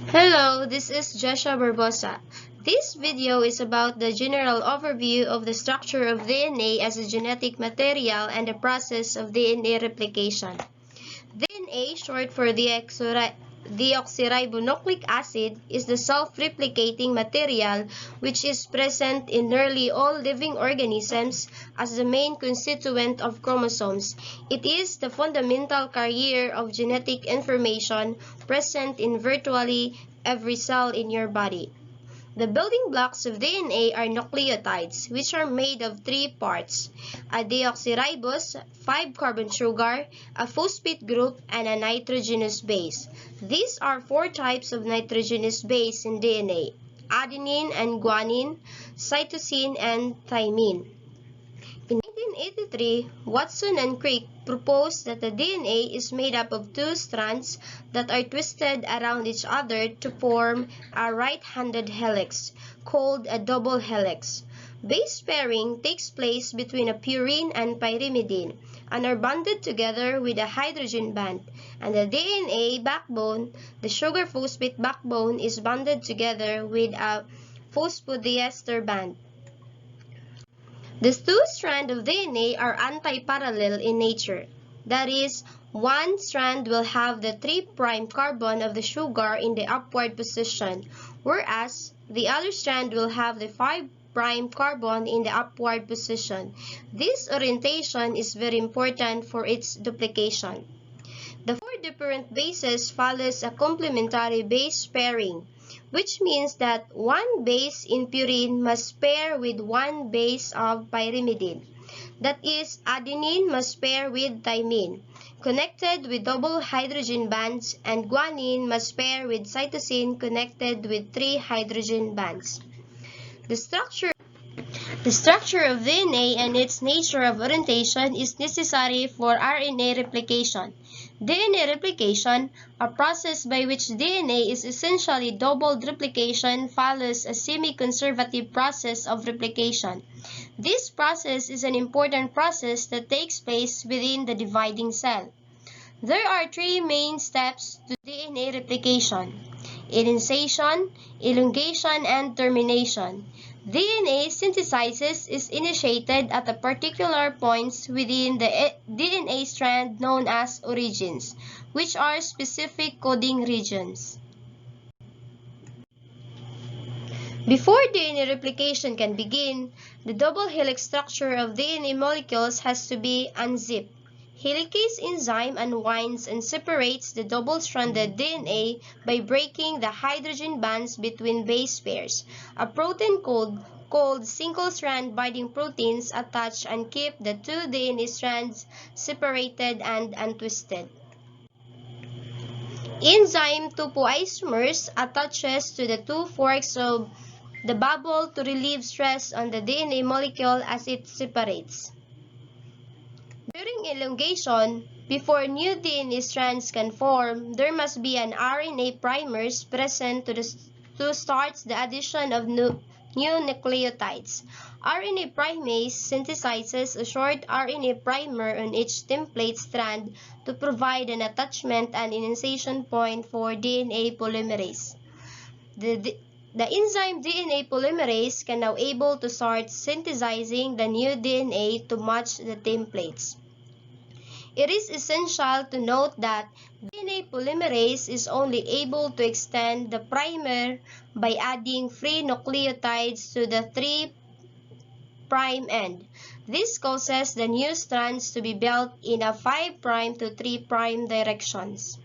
Hello, this is Joshua Barbosa. This video is about the general overview of the structure of DNA as a genetic material and the process of DNA replication. DNA, short for deoxyribonucleic acid, is the self-replicating material which is present in nearly all living organisms as the main constituent of chromosomes. It is the fundamental carrier of genetic information present in virtually every cell in your body. The building blocks of DNA are nucleotides, which are made of three parts: a deoxyribose, 5-carbon sugar, a phosphate group, and a nitrogenous base. These are four types of nitrogenous base in DNA: adenine and guanine, cytosine, and thymine. In 1983, Watson and Crick proposed that the DNA is made up of two strands that are twisted around each other to form a right-handed helix, called a double helix. Base pairing takes place between a purine and pyrimidine and are bonded together with a hydrogen band, and the DNA backbone, the sugar phosphate backbone, is bonded together with a phosphodiester band. The two strands of DNA are anti-parallel in nature. That is, one strand will have the 3' carbon of the sugar in the upward position, whereas the other strand will have the 5' carbon in the upward position. This orientation is very important for its duplication. The four different bases follows a complementary base pairing, which means that one base in purine must pair with one base of pyrimidine. That is, adenine must pair with thymine, connected with double hydrogen bands, and guanine must pair with cytosine, connected with 3 hydrogen bands. The structure of DNA and its nature of orientation is necessary for RNA replication. DNA replication, a process by which DNA is essentially doubled replication, follows a semi-conservative process of replication. This process is an important process that takes place within the dividing cell. There are three main steps to DNA replication: initiation, elongation, and termination. DNA synthesis is initiated at a particular points within the DNA strand known as origins, which are specific coding regions. Before DNA replication can begin, the double helix structure of DNA molecules has to be unzipped. Helicase enzyme unwinds and separates the double-stranded DNA by breaking the hydrogen bands between base pairs. A protein called single-strand binding proteins attach and keep the two DNA strands separated and untwisted. Enzyme topoisomers attaches to the two forks of the bubble to relieve stress on the DNA molecule as it separates. During elongation, before new DNA strands can form, there must be an RNA primers present to start the addition of new nucleotides. RNA primase synthesizes a short RNA primer on each template strand to provide an attachment and initiation point for DNA polymerase. The enzyme DNA polymerase can now able to start synthesizing the new DNA to match the templates. It is essential to note that DNA polymerase is only able to extend the primer by adding free nucleotides to the 3' end. This causes the new strands to be built in a 5' to 3' directions.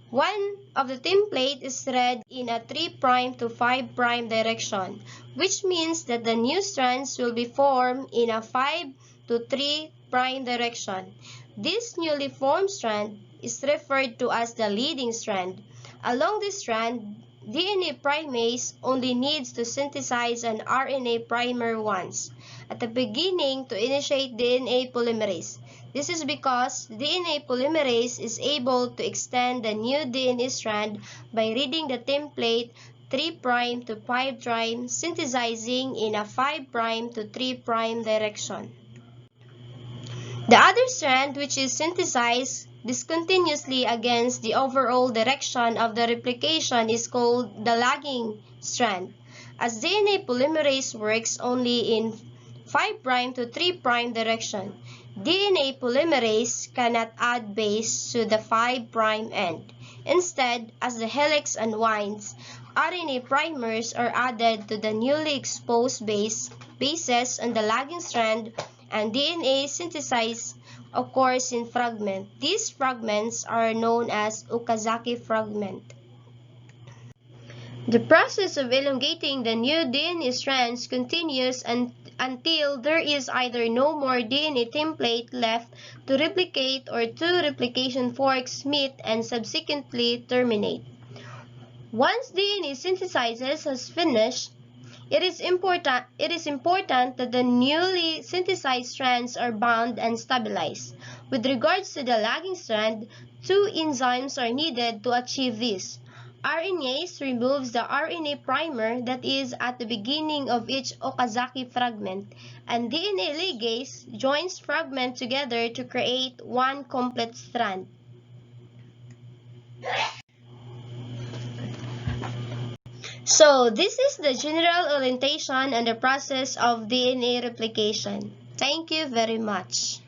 One of the template is read in a 3' to 5' direction, which means that the new strands will be formed in a 5 to 3' direction. This newly formed strand is referred to as the leading strand. Along this strand, DNA primase only needs to synthesize an RNA primer once at the beginning to initiate DNA polymerase. This is because DNA polymerase is able to extend the new DNA strand by reading the template 3' to 5', synthesizing in a 5' to 3' direction. The other strand, which is synthesized discontinuously against the overall direction of the replication is called the lagging strand. As DNA polymerase works only in 5' to 3' direction, DNA polymerase cannot add base to the 5' end. Instead, as the helix unwinds, RNA primers are added to the newly exposed bases on the lagging strand, and DNA synthesis occurs in fragments. These fragments are known as Okazaki fragment. The process of elongating the new DNA strands continues until there is either no more DNA template left to replicate or two replication forks meet and subsequently terminate. Once DNA synthesis has finished, it is important that the newly synthesized strands are bound and stabilized. With regards to the lagging strand, two enzymes are needed to achieve this. RNase removes the RNA primer that is at the beginning of each Okazaki fragment, and DNA ligase joins fragments together to create one complete strand. So, this is the general orientation and the process of DNA replication. Thank you very much.